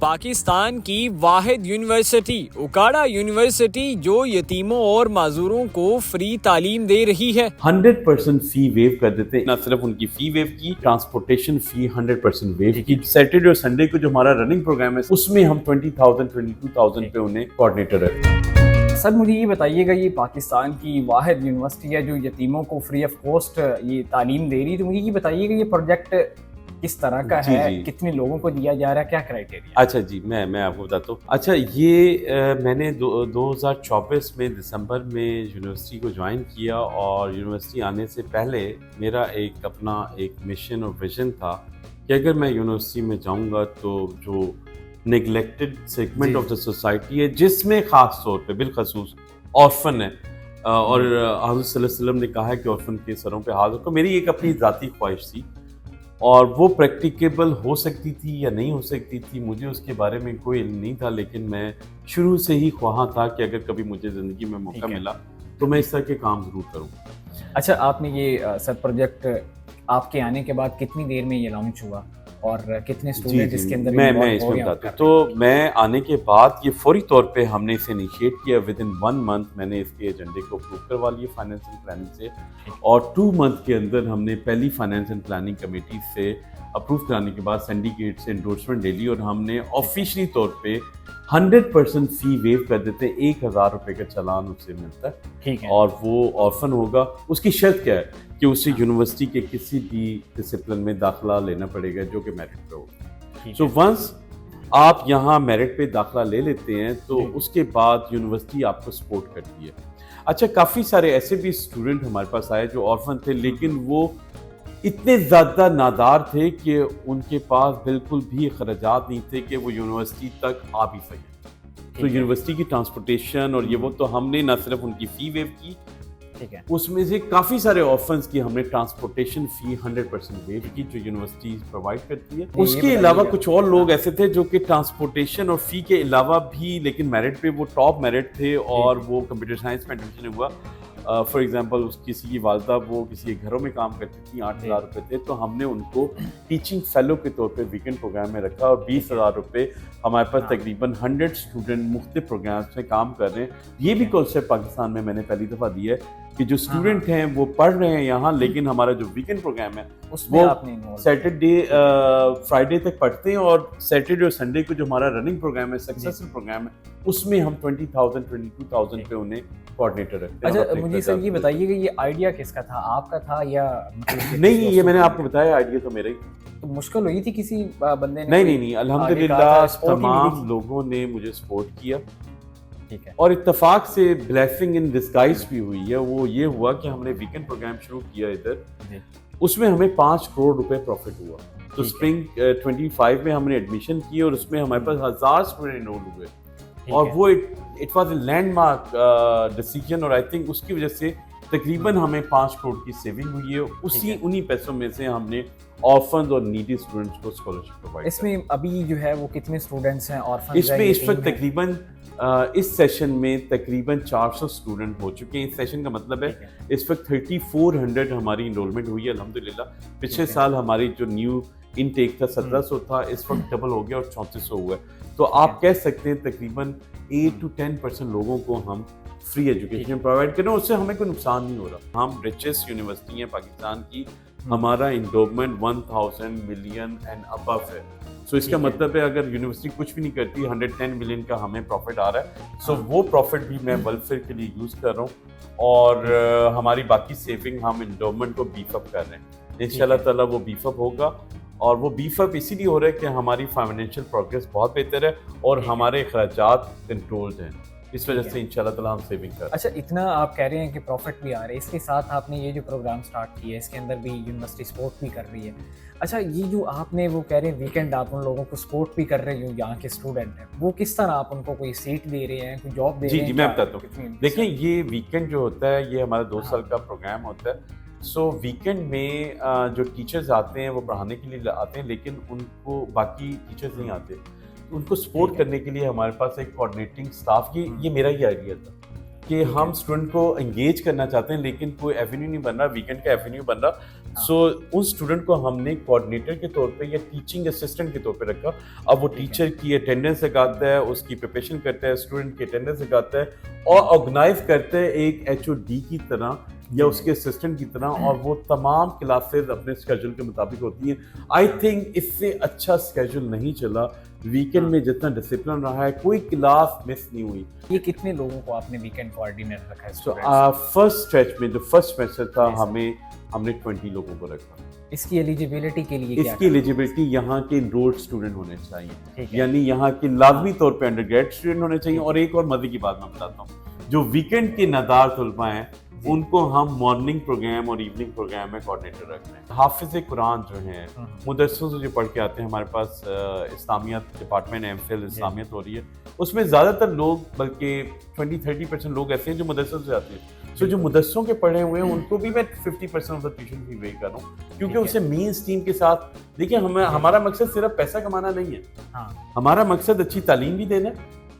پاکستان کی واحد university Okara university جو یتیموں اور معذوروں کو فری تعلیم دے رہی ہے 100% فی ویو کر دیتے ہیں. نہ صرف ان کی فی ویو کی، ٹرانسپورٹیشن فی 100% ویو کی. سیٹرڈے اور سنڈے کو جو ہمارا رننگ پروگرام ہے اس میں ہم 20,000 22,000 پہ انہیں کوآرڈینیٹر ہے. سر مجھے یہ بتائیے گا، یہ پاکستان کی واحد یونیورسٹی ہے جو یتیموں کو فری آف کاسٹ یہ تعلیم دے رہی ہے، تو مجھے یہ بتائیے گا یہ پروجیکٹ کس طرح کا ہے، کتنے لوگوں کو دیا جا رہا ہے، کیا کرائٹیریا؟ اچھا جی، میں آپ کو بتاتا ہوں. اچھا، یہ میں نے 2024 میں دسمبر میں یونیورسٹی کو جوائن کیا، اور یونیورسٹی آنے سے پہلے میرا اپنا ایک مشن اور ویژن تھا کہ اگر میں یونیورسٹی میں جاؤں گا تو جو neglected segment of the society ہے، جس میں خاص طور پہ بالخصوص آرفن ہے، اور حضرت صلی اللہ علیہ وسلم نے کہا ہے کہ آرفن کے سروں پہ ہاتھ رکھو. میری ایک اپنی ذاتی خواہش تھی، اور وہ پریکٹیکیبل ہو سکتی تھی یا نہیں ہو سکتی تھی، مجھے اس کے بارے میں کوئی علم نہیں تھا، لیکن میں شروع سے ہی خواہاں تھا کہ اگر کبھی مجھے زندگی میں موقع ملا تو میں اس طرح کے کام ضرور کروں. اچھا، آپ نے یہ سر پروجیکٹ آپ کے آنے کے بعد کتنی دیر میں یہ لانچ ہوا اور کتنے اسٹوڈنٹ اس کے اندر میں اس میں بتاتا ہوں. تو میں آنے کے بعد یہ فوری طور پہ ہم نے اسے انیشیٹ کیا. ود ان 1 month میں نے اس کے ایجنڈے کو اپروو کروا لیا فائنینس اینڈ پلاننگ سے، اور 2 month کے اندر ہم نے پہلی فائنینس اینڈ پلاننگ کمیٹی سے اپروو کرانے کے بعد سنڈیکیٹ سے انڈورسمنٹ لے لی، اور ہم نے آفیشلی طور پہ 100% فی ویو کر دیتے ہیں. 1,000 روپے کا چالان اس سے ملتا ہے، ٹھیک ہے، اور وہ آرفن ہوگا. اس کی شرط کیا ہے کہ اسے یونیورسٹی کے کسی بھی ڈسپلن میں داخلہ لینا پڑے گا جو کہ میرٹ پہ ہوگا. سو ونس آپ یہاں میرٹ پہ داخلہ لے لیتے ہیں تو اس کے بعد یونیورسٹی آپ کو سپورٹ کرتی ہے. اچھا، کافی سارے ایسے بھی اسٹوڈنٹ ہمارے پاس آئے جو آرفن تھے، لیکن وہ اتنے زیادہ نادار تھے کہ ان کے پاس بالکل بھی اخراجات نہیں تھے کہ وہ یونیورسٹی تک آ بھی سکیں. تو یونیورسٹی کی ٹرانسپورٹیشن اور یہ وہ تو ہم نے نہ صرف ان کی فی ویو کی، اس میں سے کافی سارے آرفنز کی ہم نے ٹرانسپورٹیشن فی 100% ویو کی جو یونیورسٹی پرووائڈ کرتی ہے. اس کے علاوہ کچھ اور لوگ ایسے تھے جو کہ ٹرانسپورٹیشن اور فی کے علاوہ بھی لیکن میرٹ پہ وہ ٹاپ میرٹ تھے، اور وہ کمپیوٹر سائنس میں ایڈمیشن ہوا. فار ایگزامپل کسی کی والدہ وہ کسی کے گھروں میں کام کرتی تھیں، 8,000 روپے تھے، تو ہم نے ان کو ٹیچنگ فیلو کے طور پہ ویکینڈ پروگرام میں رکھا، اور 20,000 روپے ہمارے پاس تقریباً 100 اسٹوڈنٹ مختلف پروگرامس میں کام کر رہے ہیں. یہ بھی کانسیپٹ پاکستان میں نے پہلی دفعہ دیا ہے کہ جو اسٹوڈنٹ ہیں وہ پڑھ رہے ہیں یہاں، لیکن ہمارا جو ویکینڈ پروگرام ہے وہ سیٹرڈے فرائیڈے تک پڑھتے ہیں، اور سیٹرڈے اور سنڈے کو جو ہمارا رننگ پروگرام ہے، سکسیسفل پروگرام ہے، اس میں ہم 20,000 22,000 پہ انہیں کوآرڈینیٹر رکھتے ہیں. اچھا مجھے سر یہ بتائیے کہ یہ آئیڈیا کس کا تھا، آپ کا تھا یا نہیں؟ یہ میں نے آپ کو بتایا آئیڈیا تو میرا ہی. تو مشکل ہوئی تھی کسی بندے نے؟ نہیں، الحمدللہ تمام لوگوں نے مجھے سپورٹ کیا، اور اتفاق سے بلیسنگ ان ڈسگائز بھی ہوئی ہے. وہ یہ ہوا کہ ہم نے ویکینڈ پروگرام شروع کیا ادھر، اس میں ہمیں 5 کروڑ روپے پروفٹ ہوا. تو اسپرنگ 25 میں ہم نے ایڈمیشن کی، اور اس میں ہمارے پاس 1000 اسٹوڈنٹ انرول ہوئے، اور وہ it was a landmark decision, اور آئی تھنک اس کی وجہ سے تقریباً ہمیں 5 کروڑ کی سیونگ ہوئی ہے. انہی پیسوں میں سے ہم نے آرفنز اور نیڈی اسٹوڈنٹس کو اسکالرشپ پرووائڈ. اس میں ابھی جو ہے وہ کتنے اسٹوڈنٹس ہیں آرفنز؟ اس میں اس وقت تقریباً اس سیشن میں تقریباً 400 اسٹوڈنٹ ہو چکے ہیں. اس سیشن کا مطلب ہے اس وقت 3400 ہماری انرولمنٹ ہوئی ہے الحمدللہ. پچھلے سال ہماری جو نیو انٹیک تھا 1700 تھا، اس وقت ڈبل ہو گیا اور 3400 ہوا ہے. تو آپ کہہ سکتے ہیں تقریباً 8 to 10% لوگوں کو ہم فری ایجوکیشن پرووائڈ کر رہے ہیں. اس سے ہمیں کوئی نقصان نہیں ہو رہا. ہم ریچسٹ یونیورسٹی ہیں پاکستان کی، ہمارا انڈومنٹ 1000 ملین اینڈ ابو ہے. سو اس کا مطلب ہے اگر یونیورسٹی کچھ بھی نہیں کرتی، 110 ملین کا ہمیں پروفٹ آ رہا ہے. سو وہ پروفٹ بھی میں ویلفیئر کے لیے یوز کر رہا ہوں، اور ہماری باقی سیونگ ہم انڈومنٹ کو بیف اپ کر رہے ہیں. انشاءاللہ تعالیٰ وہ بیف اپ ہوگا، اور وہ بیف اپ اسی لیے ہو رہا ہے کہ ہماری فائنینشیل پروگریس بہت بہتر ہے، اور ہمارے اخراجات کنٹرولڈ ہیں. اس وجہ سے انشاءاللہ تعالیٰ ہم سیونگ کر رہے ہیں. اچھا، اتنا آپ کہہ رہے ہیں کہ پروفٹ بھی آ رہے ہیں، اس کے ساتھ آپ نے یہ جو پروگرام سٹارٹ کیا ہے اس کے اندر بھی یونیورسٹی سپورٹ بھی کر رہی ہے. اچھا، یہ جو آپ نے وہ کہہ رہے ہیں ویکینڈ آپ ان لوگوں کو سپورٹ بھی کر رہے ہیں جو یہاں کے اسٹوڈنٹ ہیں، وہ کس طرح آپ ان کو کوئی سیٹ دے رہے ہیں، کوئی جاب دے رہے ہیں؟ جی میں بتاتا ہوں. دیکھیں، یہ ویکینڈ جو ہوتا ہے یہ ہمارا 2 سال کا پروگرام ہوتا ہے. سو ویکینڈ میں جو ٹیچرز آتے ہیں وہ پڑھانے کے لیے آتے ہیں، لیکن ان کو باقی ٹیچرز نہیں آتے. ان کو سپورٹ کرنے کے لیے ہمارے پاس ایک کوآرڈینیٹنگ اسٹاف، یہ میرا ہی آئیڈیا تھا کہ ہم اسٹوڈنٹ کو انگیج کرنا چاہتے ہیں، لیکن کوئی ایونیو نہیں بن رہا، ویکینڈ کا ایونیو بن رہا. سو ان اسٹوڈنٹ کو ہم نے کوآرڈینیٹر کے طور پہ یا ٹیچنگ اسسٹنٹ کے طور پہ رکھا. اب وہ ٹیچر کی اٹینڈنس لگاتا ہے, اس کی پریپریشن کرتا ہے, اسٹوڈنٹ کی اٹینڈنس لگاتا ہے اور آرگنائز کرتا ہے ایک ایچ او ڈی کی طرح یا اس کے اسسٹنٹ کی طرح, اور وہ تمام کلاسز اپنے اسکیجول کے مطابق ہوتی ہیں. آئی تھنک اس سے اچھا اسکیجول نہیں چلا. ویکینڈ میں جتنا ڈسپلن رہا ہے, کوئی کلاس مس نہیں ہوئی. یہ کتنے لوگوں کو آپ نے ویکینڈ کوآرڈینیٹر رکھا ہے؟ سو فرسٹ اسٹریچ میں جو فرسٹ سیمسٹر تھا ہم نے 20 لوگوں کو رکھا. اس کی ایلیجیبلٹی کے لیے اس کی ایلیجیبلٹی یہاں کے انرولڈ اسٹوڈنٹ ہونے چاہیے, یعنی یہاں کے لازمی طور پہ انڈر گریڈ اسٹوڈنٹ ہونے چاہیے. اور ایک اور مزے کی بات میں بتاتا ہوں, جو ویکینڈ کے نادار طلباء ہیں ان کو ہم مارننگ پروگرام اور ایوننگ پروگرام میں کوآرڈینیٹر رکھ رہے ہیں. حافظ قرآن جو ہیں مدرسوں سے جو پڑھ کے آتے ہیں, ہمارے پاس اسلامیات ڈپارٹمنٹ ایم فل اسلامیت ہو رہی ہے, اس میں زیادہ تر لوگ بلکہ 20-30% لوگ ایسے ہیں جو مدرسوں سے آتے ہیں. سو جو مدرسوں کے پڑھے ہوئے ہیں ان کو بھی میں 50% آف دا ٹیوشن فی وے کر رہا ہوں, کیونکہ اسے مینس ٹیم کے ساتھ دیکھیں. ہمارا مقصد صرف پیسہ کمانا نہیں ہے, ہمارا مقصد اچھی تعلیم بھی دینا ہے.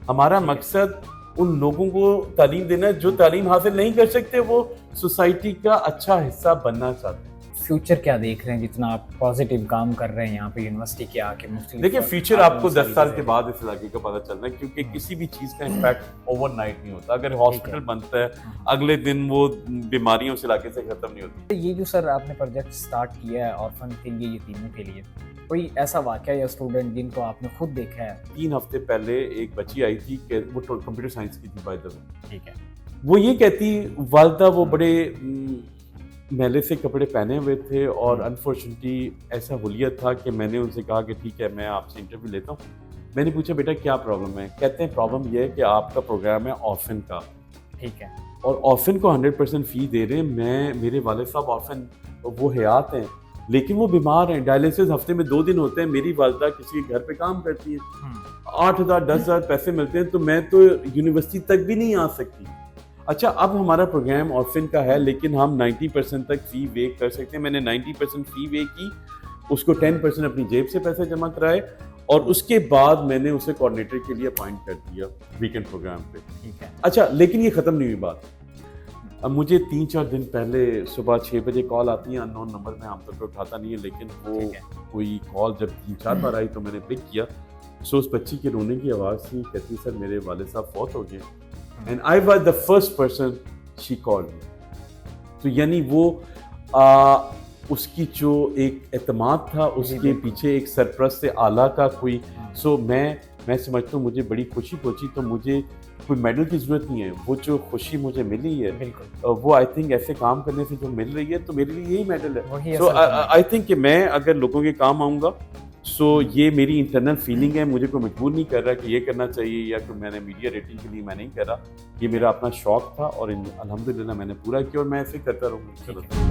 ہمارا مقصد ان لوگوں کو تعلیم دینا ہے جو تعلیم حاصل نہیں کر سکتے, وہ سوسائٹی کا اچھا حصہ بننا چاہتے ہیں. فیوچر کیا دیکھ رہے ہیں جتنا آپ پازیٹیو کام کر رہے ہیں یہاں پہ یونیورسٹی کے آ کے؟ دیکھیں فیوچر آپ کو 10 سال کے بعد اس علاقے کا پتہ چلنا ہے, کیونکہ کسی بھی چیز کا امپیکٹ اوور نائٹ نہیں ہوتا. اگر ہاسپٹل بنتا ہے اگلے دن وہ بیماریاں اس علاقے سے ختم نہیں ہوتی. یہ جو سر آپ نے پروجیکٹ سٹارٹ کیا ہے آرفن کے لیے, یتیموں کے لیے, کوئی ایسا واقعہ یا اسٹوڈنٹ جن کو آپ نے خود دیکھا ہے؟ 3 ہفتے پہلے ایک بچی آئی تھی کہ وہ کمپیوٹر سائنس کی تھی بائی دا وے. ٹھیک ہے. وہ یہ کہتی والدہ وہ بڑے میلے سے کپڑے پہنے ہوئے تھے, اور انفارچونیٹلی ایسا حلیت تھا کہ میں نے ان سے کہا کہ ٹھیک ہے میں آپ سے انٹرویو لیتا ہوں. میں نے پوچھا بیٹا کیا پرابلم ہے؟ کہتے ہیں پرابلم یہ ہے کہ آپ کا پروگرام ہے آرفن کا. ٹھیک ہے. اور آرفن کو 100% فی دے رہے ہیں. میرے والد صاحب آرفن وہ حیات ہیں لیکن وہ بیمار ہیں, ڈائلیسس ہفتے میں 2 دن ہوتے ہیں. میری والدہ کسی کے گھر پہ کام کرتی ہیں, 8,000 10,000 پیسے ملتے ہیں, تو میں تو یونیورسٹی تک بھی نہیں آ سکتی. اچھا اب ہمارا پروگرام آرفن کا ہے لیکن ہم 90% تک فی وے کر سکتے ہیں. میں نے 90% فی وے کی, اس کو 10% اپنی جیب سے پیسے جمع کرائے, اور اس کے بعد میں نے اسے کوآرڈینیٹر کے لیے اپوائنٹ کر دیا ویکینڈ پروگرام پہ. ٹھیک ہے. اچھا لیکن یہ ختم نہیں ہوئی بات. اب مجھے 3-4 دن پہلے صبح 6 بجے کال آتی ہے, ان نون نمبر میں عام طور پہ اٹھاتا نہیں ہے, لیکن وہ کوئی کال جب 3-4 بار آئی تو میں نے پک کیا. سو اس بچی کے رونے کی آواز تھی, کہتی سر میرے والد صاحب فوت ہو گئے. And I was the first person she called me. تو یعنی وہ اس کی جو ایک اعتماد تھا اس کے پیچھے ایک سرپرست اعلیٰ کا کوئی. سو میں سمجھتا ہوں مجھے بڑی خوشی پہنچی. تو مجھے کوئی میڈل کی ضرورت نہیں ہے, وہ جو خوشی مجھے ملی ہے وہ آئی تھنک ایسے کام کرنے سے جو مل رہی ہے تو میرے لیے یہی میڈل ہے. سو آئی تھنک کہ میں اگر لوگوں کے کام آؤں گا, سو یہ میری انٹرنل فیلنگ ہے. مجھے کوئی مجبور نہیں کر رہا کہ یہ کرنا چاہیے, یا کہ میں نے میڈیا ریٹنگ کے لیے میں نہیں کر رہا. یہ میرا اپنا شوق تھا اور الحمدللہ میں نے پورا کیا, اور میں ایسے کرتا رہوں گا.